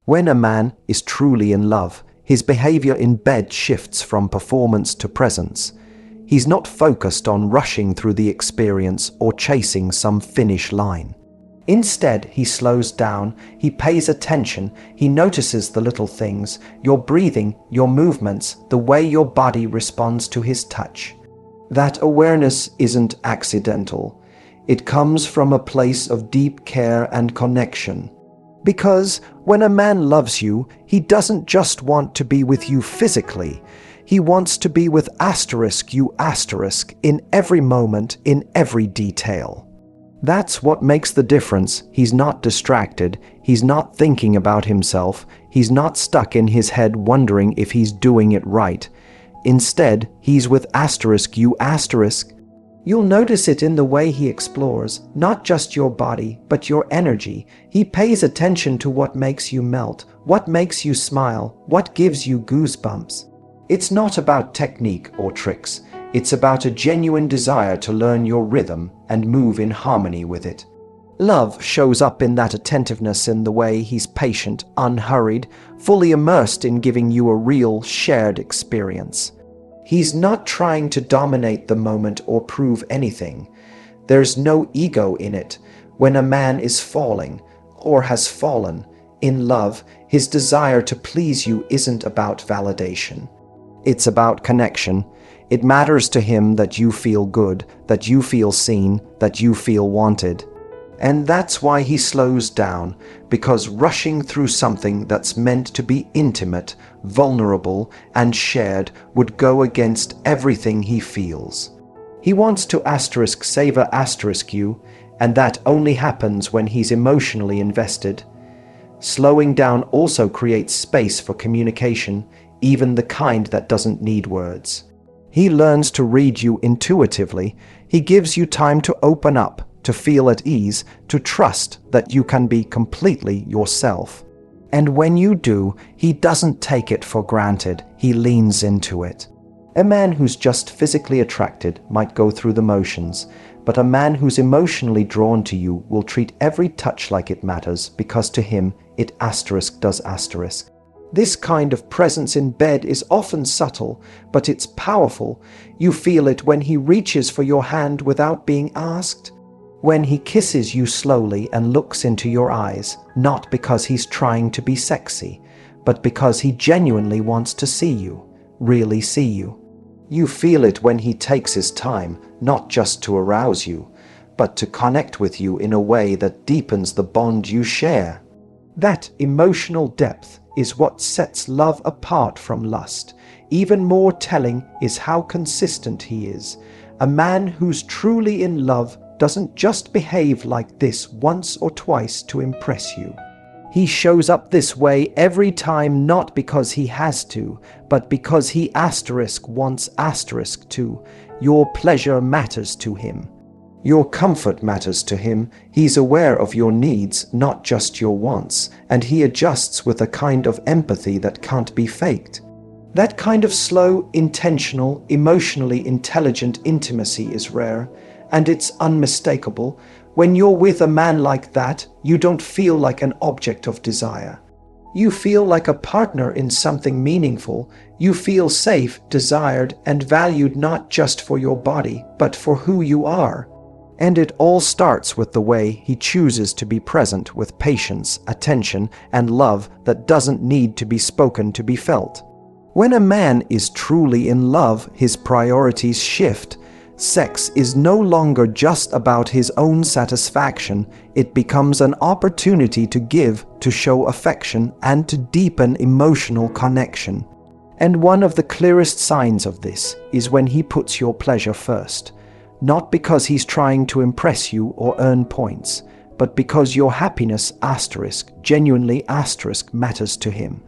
When a man is truly in love, his behavior in bed shifts from performance to presence. He's not focused on rushing through the experience or chasing some finish line. Instead, he slows down, he pays attention, he notices the little things, your breathing, your movements, the way your body responds to his touch. That awareness isn't accidental. It comes from a place of deep care and connection. Because when a man loves you, he doesn't just want to be with you physically. He wants to be with you in every moment, in every detail. That's what makes the difference. He's not distracted. He's not thinking about himself. He's not stuck in his head wondering if he's doing it right. Instead, he's with you. You'll notice it in the way he explores, not just your body, but your energy. He pays attention to what makes you melt, what makes you smile, what gives you goosebumps. It's not about technique or tricks. It's about a genuine desire to learn your rhythm and move in harmony with it. Love shows up in that attentiveness, in the way he's patient, unhurried, fully immersed in giving you a real, shared experience. He's not trying to dominate the moment or prove anything. There's no ego in it. When a man is falling, or has fallen, in love, his desire to please you isn't about validation. It's about connection. It matters to him that you feel good, that you feel seen, that you feel wanted. And that's why he slows down, because rushing through something that's meant to be intimate, vulnerable, and shared would go against everything he feels. He wants to savor you, and that only happens when he's emotionally invested. Slowing down also creates space for communication, even the kind that doesn't need words. He learns to read you intuitively. He gives you time to open up, to feel at ease, to trust that you can be completely yourself. And when you do, he doesn't take it for granted. He leans into it. A man who's just physically attracted might go through the motions, but a man who's emotionally drawn to you will treat every touch like it matters, because to him, it does. This kind of presence in bed is often subtle, but it's powerful. You feel it when he reaches for your hand without being asked. When he kisses you slowly and looks into your eyes, not because he's trying to be sexy, but because he genuinely wants to see you, really see you. You feel it when he takes his time, not just to arouse you, but to connect with you in a way that deepens the bond you share. That emotional depth is what sets love apart from lust. Even more telling is how consistent he is. A man who's truly in love doesn't just behave like this once or twice to impress you. He shows up this way every time, not because he has to, but because he wants to. Your pleasure matters to him. Your comfort matters to him. He's aware of your needs, not just your wants, and he adjusts with a kind of empathy that can't be faked. That kind of slow, intentional, emotionally intelligent intimacy is rare, and it's unmistakable. When you're with a man like that, you don't feel like an object of desire. You feel like a partner in something meaningful. You feel safe, desired, and valued, not just for your body, but for who you are. And it all starts with the way he chooses to be present, with patience, attention, and love that doesn't need to be spoken to be felt. When a man is truly in love, his priorities shift. Sex is no longer just about his own satisfaction. It becomes an opportunity to give, to show affection, and to deepen emotional connection. And one of the clearest signs of this is when he puts your pleasure first. Not because he's trying to impress you or earn points, but because your happiness genuinely matters to him.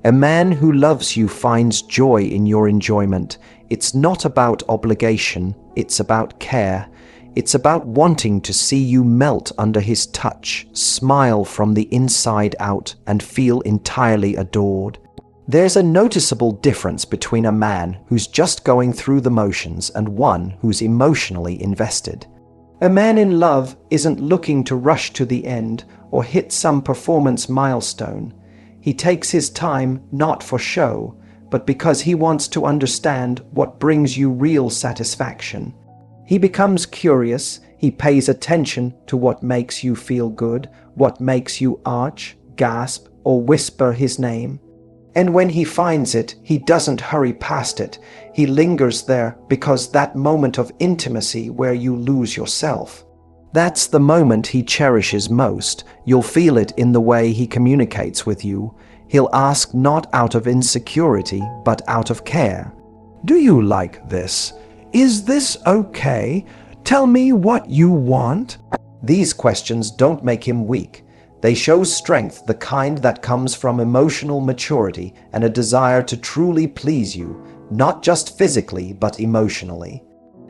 A man who loves you finds joy in your enjoyment. It's not about obligation, it's about care. It's about wanting to see you melt under his touch, smile from the inside out, and feel entirely adored. There's a noticeable difference between a man who's just going through the motions and one who's emotionally invested. A man in love isn't looking to rush to the end or hit some performance milestone. He takes his time not for show, but because he wants to understand what brings you real satisfaction. He becomes curious, he pays attention to what makes you feel good, what makes you arch, gasp, or whisper his name. And when he finds it, he doesn't hurry past it. He lingers there because that moment of intimacy where you lose yourself. That's the moment he cherishes most. You'll feel it in the way he communicates with you. He'll ask not out of insecurity, but out of care. Do you like this? Is this okay? Tell me what you want. These questions don't make him weak. They show strength, the kind that comes from emotional maturity and a desire to truly please you, not just physically, but emotionally.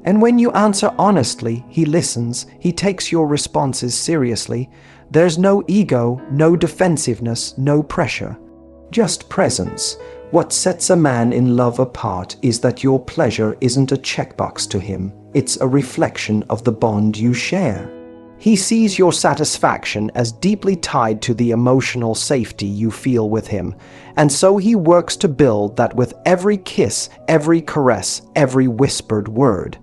And when you answer honestly, he listens, he takes your responses seriously. There's no ego, no defensiveness, no pressure. Just presence. What sets a man in love apart is that your pleasure isn't a checkbox to him. It's a reflection of the bond you share. He sees your satisfaction as deeply tied to the emotional safety you feel with him, and so he works to build that with every kiss, every caress, every whispered word.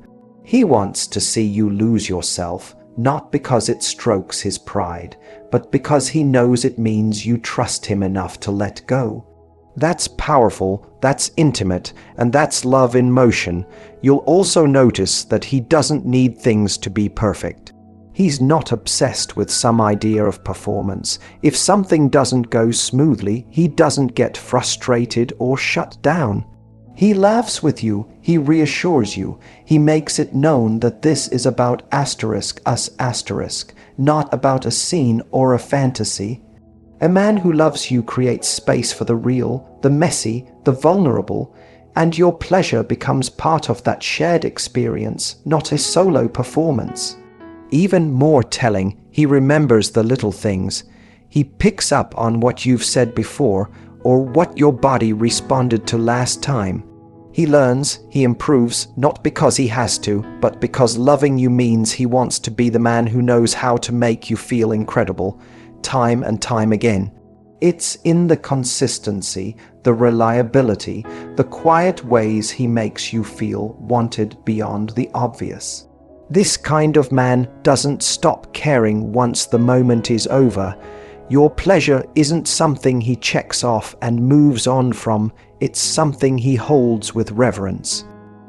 He wants to see you lose yourself, not because it strokes his pride, but because he knows it means you trust him enough to let go. That's powerful, that's intimate, and that's love in motion. You'll also notice that he doesn't need things to be perfect. He's not obsessed with some idea of performance. If something doesn't go smoothly, he doesn't get frustrated or shut down. He laughs with you, he reassures you, he makes it known that this is about us, not about a scene or a fantasy. A man who loves you creates space for the real, the messy, the vulnerable, and your pleasure becomes part of that shared experience, not a solo performance. Even more telling, he remembers the little things. He picks up on what you've said before or what your body responded to last time. He learns, he improves, not because he has to, but because loving you means he wants to be the man who knows how to make you feel incredible, time and time again. It's in the consistency, the reliability, the quiet ways he makes you feel wanted beyond the obvious. This kind of man doesn't stop caring once the moment is over. Your pleasure isn't something he checks off and moves on from, it's something he holds with reverence.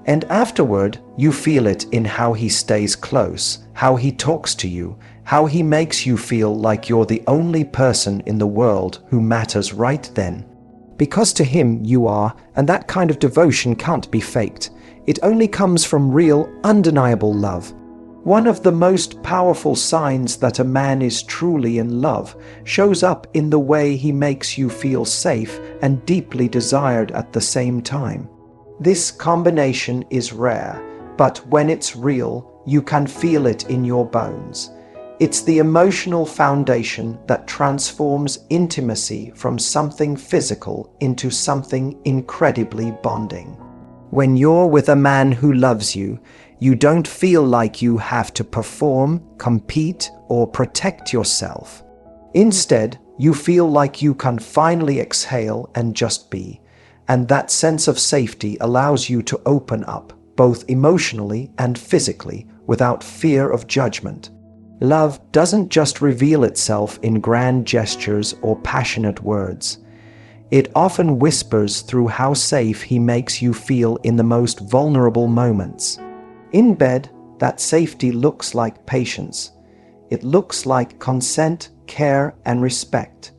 And afterward, you feel it in how he stays close, how he talks to you, how he makes you feel like you're the only person in the world who matters right then. Because to him you are, and that kind of devotion can't be faked. It only comes from real, undeniable love. One of the most powerful signs that a man is truly in love shows up in the way he makes you feel safe and deeply desired at the same time. This combination is rare, but when it's real, you can feel it in your bones. It's the emotional foundation that transforms intimacy from something physical into something incredibly bonding. When you're with a man who loves you, you don't feel like you have to perform, compete, or protect yourself. Instead, you feel like you can finally exhale and just be. And that sense of safety allows you to open up, both emotionally and physically, without fear of judgment. Love doesn't just reveal itself in grand gestures or passionate words. It often whispers through how safe he makes you feel in the most vulnerable moments. In bed, that safety looks like patience. It looks like consent, care, and respect.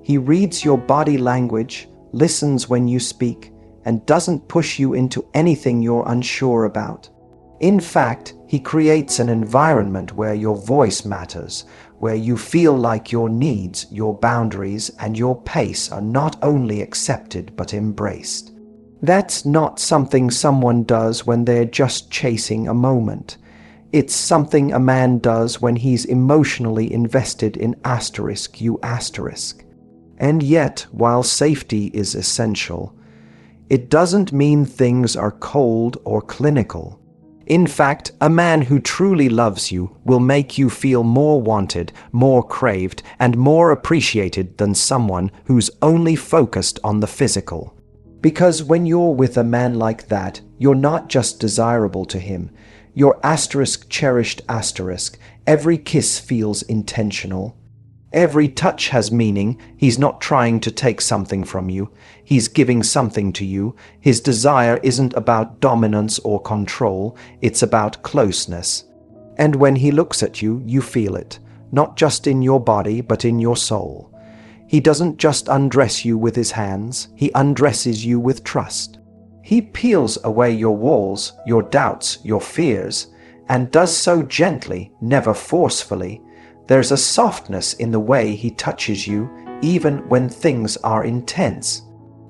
He reads your body language, listens when you speak, and doesn't push you into anything you're unsure about. In fact, he creates an environment where your voice matters, where you feel like your needs, your boundaries, and your pace are not only accepted but embraced. That's not something someone does when they're just chasing a moment. It's something a man does when he's emotionally invested in you. And yet, while safety is essential, it doesn't mean things are cold or clinical. In fact, a man who truly loves you will make you feel more wanted, more craved, and more appreciated than someone who's only focused on the physical. Because when you're with a man like that, you're not just desirable to him. You're cherished. Every kiss feels intentional. Every touch has meaning. He's not trying to take something from you. He's giving something to you. His desire isn't about dominance or control. It's about closeness. And when he looks at you, you feel it, not just in your body, but in your soul. He doesn't just undress you with his hands. He undresses you with trust. He peels away your walls, your doubts, your fears, and does so gently, never forcefully. There's a softness in the way he touches you, even when things are intense.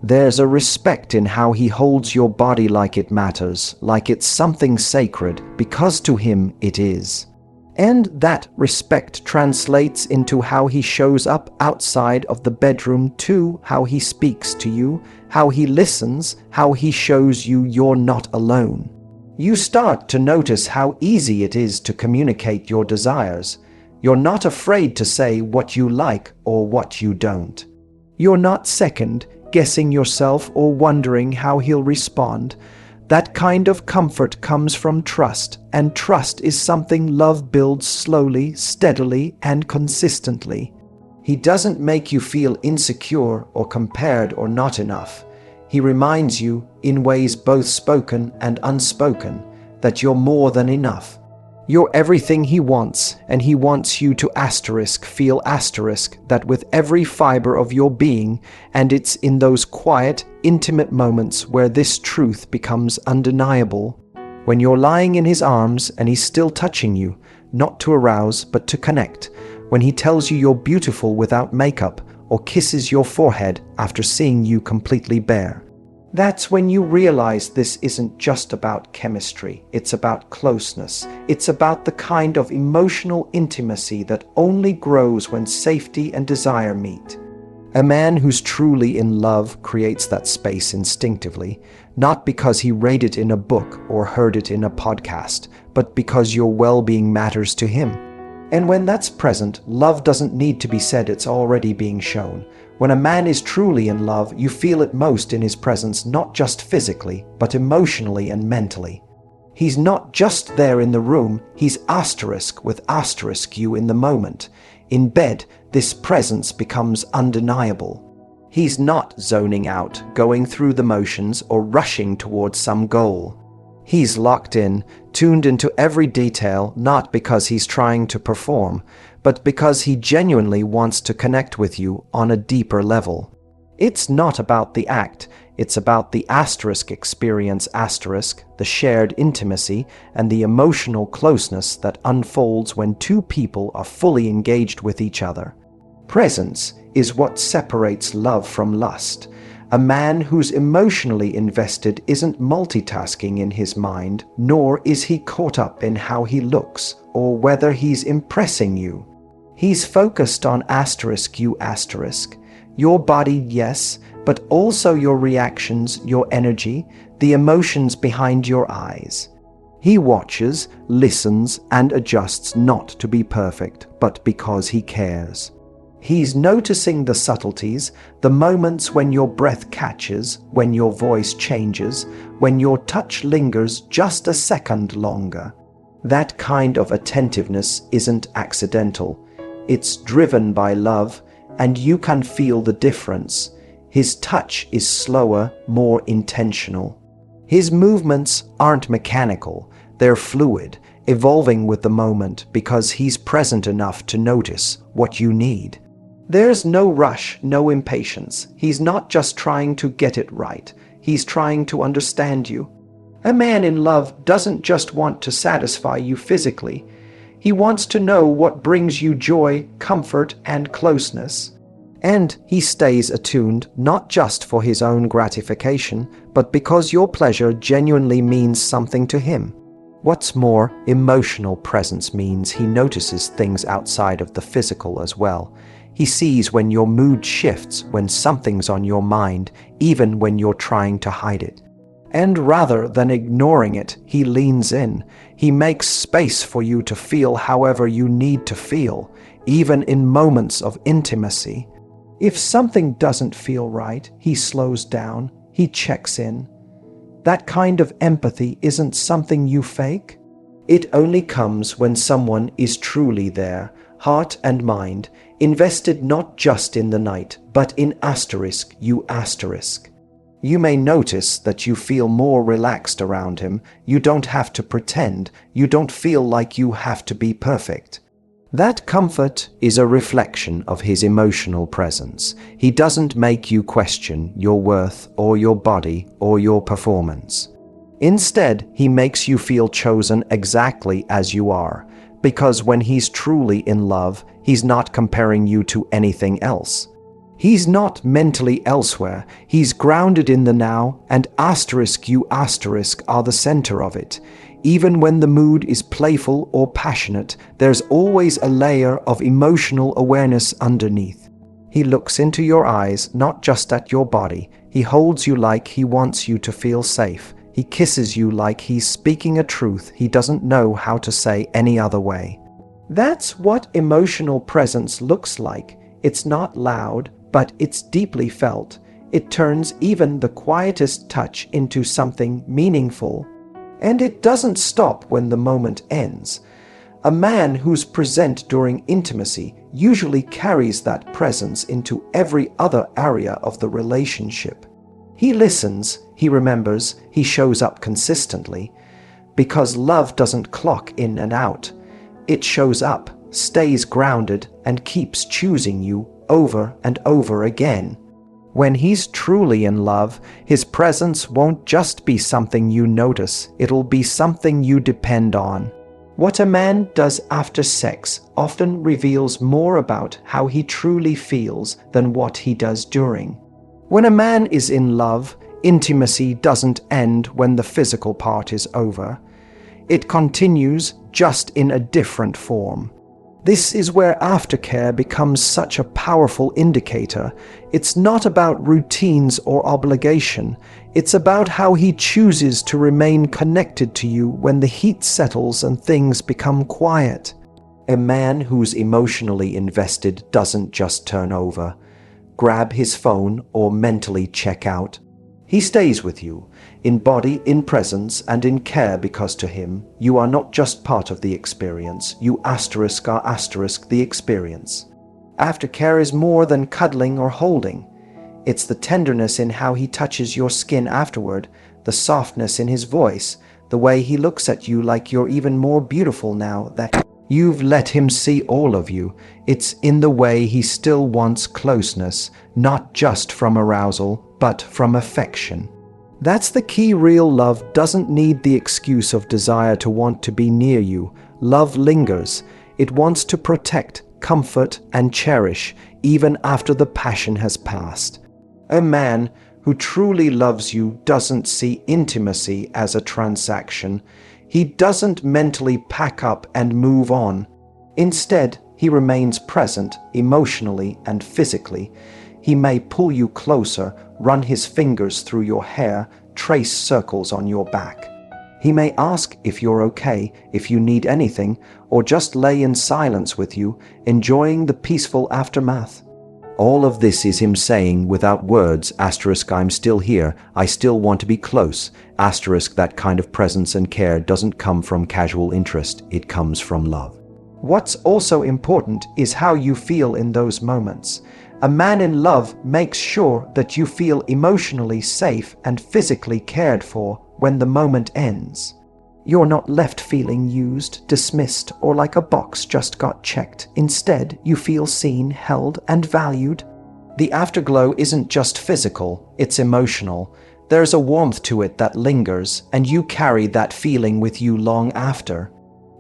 There's a respect in how he holds your body like it matters, like it's something sacred, because to him it is. And that respect translates into how he shows up outside of the bedroom too, how he speaks to you, how he listens, how he shows you you're not alone. You start to notice how easy it is to communicate your desires. You're not afraid to say what you like or what you don't. You're not second guessing yourself or wondering how he'll respond. That kind of comfort comes from trust, and trust is something love builds slowly, steadily, and consistently. He doesn't make you feel insecure or compared or not enough. He reminds you, in ways both spoken and unspoken, that you're more than enough. You're everything he wants, and he wants you to feel that with every fiber of your being, and it's in those quiet, intimate moments where this truth becomes undeniable. When you're lying in his arms and he's still touching you, not to arouse but to connect. When he tells you you're beautiful without makeup, or kisses your forehead after seeing you completely bare. That's when you realize this isn't just about chemistry, it's about closeness. It's about the kind of emotional intimacy that only grows when safety and desire meet. A man who's truly in love creates that space instinctively, not because he read it in a book or heard it in a podcast, but because your well-being matters to him. And when that's present, love doesn't need to be said, it's already being shown. When a man is truly in love, you feel it most in his presence, not just physically, but emotionally and mentally. He's not just there in the room, he's you in the moment. In bed, this presence becomes undeniable. He's not zoning out, going through the motions, or rushing towards some goal. He's locked in, tuned into every detail, not because he's trying to perform, but because he genuinely wants to connect with you on a deeper level. It's not about the act, it's about the experience, the shared intimacy, and the emotional closeness that unfolds when two people are fully engaged with each other. Presence is what separates love from lust. A man who's emotionally invested isn't multitasking in his mind, nor is he caught up in how he looks or whether he's impressing you. He's focused on your body, yes, but also your reactions, your energy, the emotions behind your eyes. He watches, listens, and adjusts not to be perfect, but because he cares. He's noticing the subtleties, the moments when your breath catches, when your voice changes, when your touch lingers just a second longer. That kind of attentiveness isn't accidental. It's driven by love, and you can feel the difference. His touch is slower, more intentional. His movements aren't mechanical, they're fluid, evolving with the moment because he's present enough to notice what you need. There's no rush, no impatience. He's not just trying to get it right. He's trying to understand you. A man in love doesn't just want to satisfy you physically. He wants to know what brings you joy, comfort, and closeness. And he stays attuned not just for his own gratification, but because your pleasure genuinely means something to him. What's more, emotional presence means he notices things outside of the physical as well. He sees when your mood shifts, when something's on your mind, even when you're trying to hide it. And rather than ignoring it, he leans in. He makes space for you to feel however you need to feel, even in moments of intimacy. If something doesn't feel right, he slows down, he checks in. That kind of empathy isn't something you fake. It only comes when someone is truly there, heart and mind, invested not just in the night, but in you. You may notice that you feel more relaxed around him. You don't have to pretend. You don't feel like you have to be perfect. That comfort is a reflection of his emotional presence. He doesn't make you question your worth or your body or your performance. Instead, he makes you feel chosen exactly as you are, because when he's truly in love, he's not comparing you to anything else. He's not mentally elsewhere, he's grounded in the now, and you are the center of it. Even when the mood is playful or passionate, there's always a layer of emotional awareness underneath. He looks into your eyes, not just at your body. He holds you like he wants you to feel safe. He kisses you like he's speaking a truth he doesn't know how to say any other way. That's what emotional presence looks like. It's not loud, but it's deeply felt. It turns even the quietest touch into something meaningful. And it doesn't stop when the moment ends. A man who's present during intimacy usually carries that presence into every other area of the relationship. He listens, he remembers, he shows up consistently. Because love doesn't clock in and out. It shows up, stays grounded, and keeps choosing you over and over again. When he's truly in love, his presence won't just be something you notice, it'll be something you depend on. What a man does after sex often reveals more about how he truly feels than what he does during. When a man is in love, intimacy doesn't end when the physical part is over. It continues, just in a different form. This is where aftercare becomes such a powerful indicator. It's not about routines or obligation. It's about how he chooses to remain connected to you when the heat settles and things become quiet. A man who's emotionally invested doesn't just turn over, grab his phone, or mentally check out. He stays with you, in body, in presence, and in care, because to him, you are not just part of the experience, you are the experience. Aftercare is more than cuddling or holding. It's the tenderness in how he touches your skin afterward, the softness in his voice, the way he looks at you like you're even more beautiful now that you've let him see all of you. It's in the way he still wants closeness, not just from arousal, but from affection. That's the key. Real love doesn't need the excuse of desire to want to be near you. Love lingers. It wants to protect, comfort, and cherish, even after the passion has passed. A man who truly loves you doesn't see intimacy as a transaction. He doesn't mentally pack up and move on. Instead, he remains present emotionally and physically. He may pull you closer, run his fingers through your hair, trace circles on your back. He may ask if you're okay, if you need anything, or just lay in silence with you, enjoying the peaceful aftermath. All of this is him saying without words, I'm still here, I still want to be close, that kind of presence and care doesn't come from casual interest, it comes from love. What's also important is how you feel in those moments. A man in love makes sure that you feel emotionally safe and physically cared for when the moment ends. You're not left feeling used, dismissed, or like a box just got checked. Instead, you feel seen, held, and valued. The afterglow isn't just physical, it's emotional. There's a warmth to it that lingers, and you carry that feeling with you long after.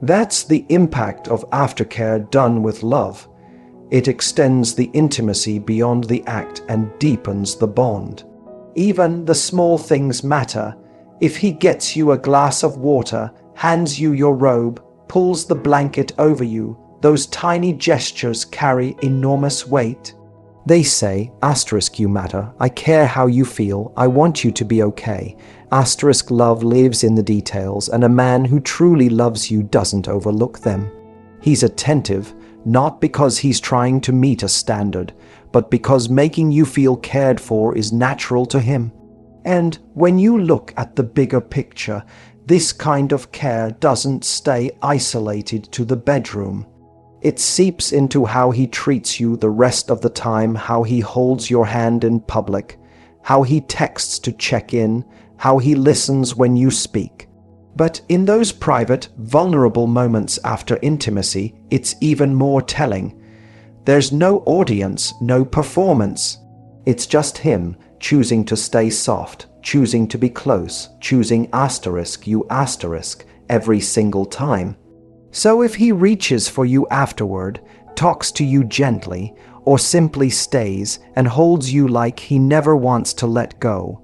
That's the impact of aftercare done with love. It extends the intimacy beyond the act and deepens the bond. Even the small things matter. If he gets you a glass of water, hands you your robe, pulls the blanket over you, those tiny gestures carry enormous weight. They say, you matter, I care how you feel, I want you to be okay. Asterisk love lives in the details, and a man who truly loves you doesn't overlook them. He's attentive, not because he's trying to meet a standard, but because making you feel cared for is natural to him. And when you look at the bigger picture, this kind of care doesn't stay isolated to the bedroom. It seeps into how he treats you the rest of the time, how he holds your hand in public, how he texts to check in, how he listens when you speak. But in those private, vulnerable moments after intimacy, it's even more telling. There's no audience, no performance. It's just him choosing to stay soft, choosing to be close, choosing you every single time. So if he reaches for you afterward, talks to you gently, or simply stays and holds you like he never wants to let go,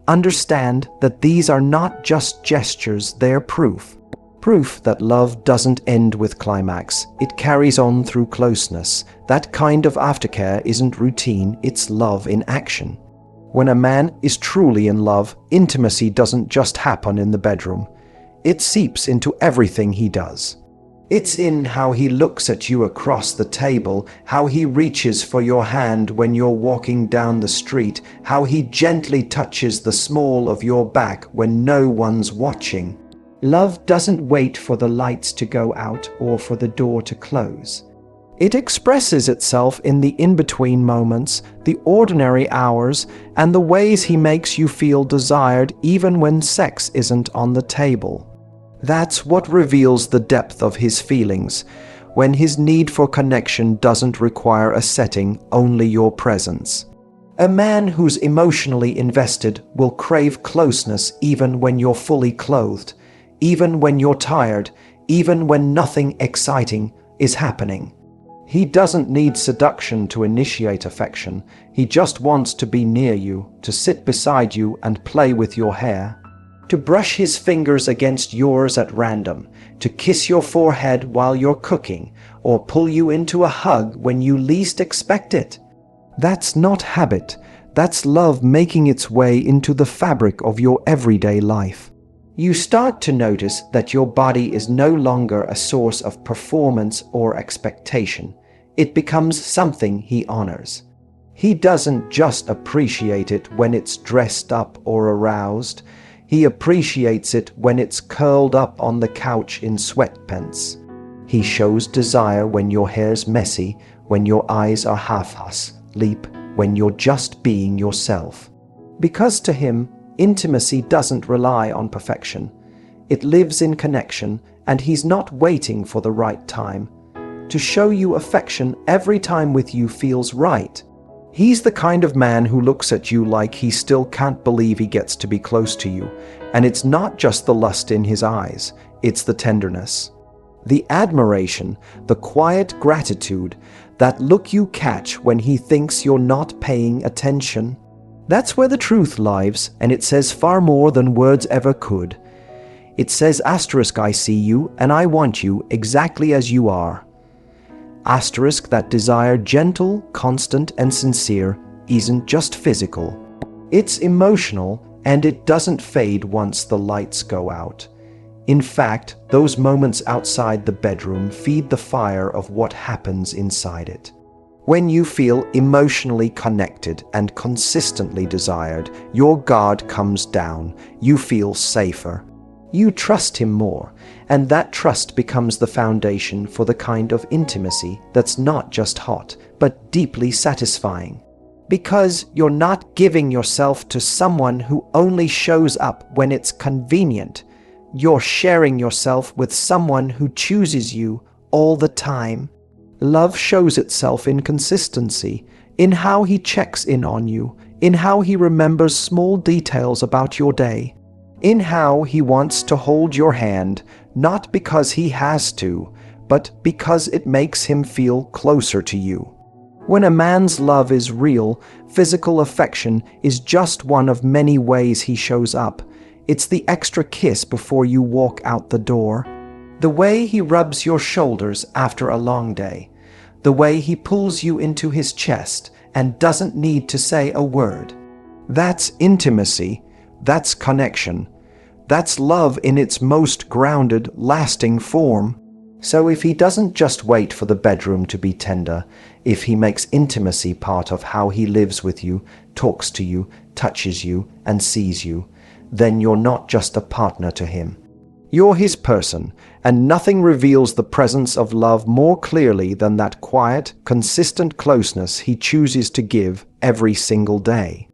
understand that these are not just gestures, they're proof. Proof that love doesn't end with climax, it carries on through closeness. That kind of aftercare isn't routine, it's love in action. When a man is truly in love, intimacy doesn't just happen in the bedroom. It seeps into everything he does. It's in how he looks at you across the table, how he reaches for your hand when you're walking down the street, how he gently touches the small of your back when no one's watching. Love doesn't wait for the lights to go out or for the door to close. It expresses itself in the in-between moments, the ordinary hours, and the ways he makes you feel desired even when sex isn't on the table. That's what reveals the depth of his feelings, when his need for connection doesn't require a setting, only your presence. A man who's emotionally invested will crave closeness even when you're fully clothed, even when you're tired, even when nothing exciting is happening. He doesn't need seduction to initiate affection. He just wants to be near you, to sit beside you and play with your hair, to brush his fingers against yours at random, to kiss your forehead while you're cooking, or pull you into a hug when you least expect it. That's not habit. That's love making its way into the fabric of your everyday life. You start to notice that your body is no longer a source of performance or expectation. It becomes something he honors. He doesn't just appreciate it when it's dressed up or aroused. He appreciates it when it's curled up on the couch in sweatpants. He shows desire when your hair's messy, when your eyes are half-asleep, when you're just being yourself. Because to him, intimacy doesn't rely on perfection. It lives in connection, and he's not waiting for the right time. To show you affection every time with you feels right. He's the kind of man who looks at you like he still can't believe he gets to be close to you. And it's not just the lust in his eyes, it's the tenderness, the admiration, the quiet gratitude, that look you catch when he thinks you're not paying attention. That's where the truth lies, and it says far more than words ever could. It says I see you and I want you exactly as you are. That desire, gentle, constant, and sincere, isn't just physical. It's emotional, and it doesn't fade once the lights go out. In fact, those moments outside the bedroom feed the fire of what happens inside it. When you feel emotionally connected and consistently desired, your guard comes down, you feel safer. You trust him more, and that trust becomes the foundation for the kind of intimacy that's not just hot, but deeply satisfying. Because you're not giving yourself to someone who only shows up when it's convenient. You're sharing yourself with someone who chooses you all the time. Love shows itself in consistency, in how he checks in on you, in how he remembers small details about your day, in how he wants to hold your hand, not because he has to, but because it makes him feel closer to you. When a man's love is real, physical affection is just one of many ways he shows up. It's the extra kiss before you walk out the door, the way he rubs your shoulders after a long day, the way he pulls you into his chest and doesn't need to say a word. That's intimacy, That's connection. That's love in its most grounded, lasting form. So if he doesn't just wait for the bedroom to be tender, if he makes intimacy part of how he lives with you, talks to you, touches you, and sees you, then you're not just a partner to him. You're his person, and nothing reveals the presence of love more clearly than that quiet, consistent closeness he chooses to give every single day.